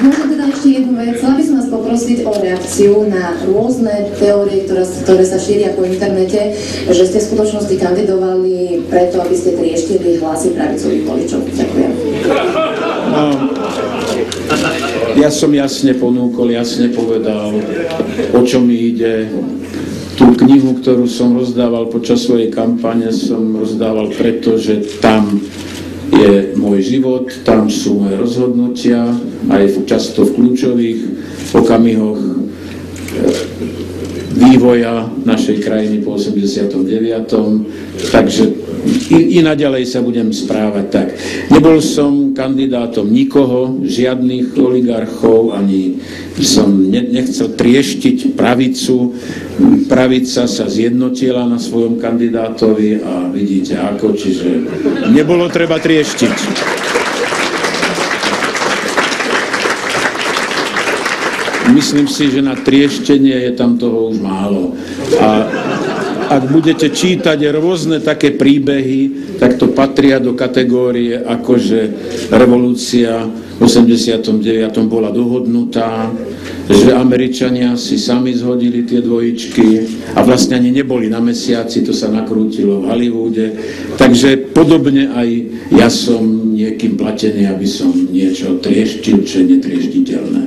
Môžem teda ešte jednu vec. Chcela by som vás poprosiť o reakciu na rôzne teórie, ktoré sa šíria po internete, že ste v skutočnosti kandidovali preto, aby ste trieštili hlasy pravicových voličov. Ďakujem. No, ja som jasne ponúkol, jasne povedal, o čo mi ide. Tú knihu, ktorú som rozdával počas svojej kampane, som rozdával preto, že tam je môj život, tam sú moje rozhodnutia, aj často v kľúčových okamihoch vývoja našej krajiny po 89. Takže i naďalej sa budem správať tak. Nebol som kandidátom nikoho, žiadnych oligarchov, ani som nechcel trieštiť pravicu. Pravica sa zjednotila na svojom kandidátovi a vidíte ako, čiže nebolo treba trieštiť. Myslím si, že na trieštenie je tam toho už málo. A ak budete čítať rôzne také príbehy, tak to patria do kategórie, akože revolúcia v 89. bola dohodnutá, že Američania si sami zhodili tie dvojičky a vlastne ani neboli na mesiaci, to sa nakrútilo v Hollywoode. Takže podobne aj ja som niekým platený, aby som niečo trieštil, čo je netrieštiteľné.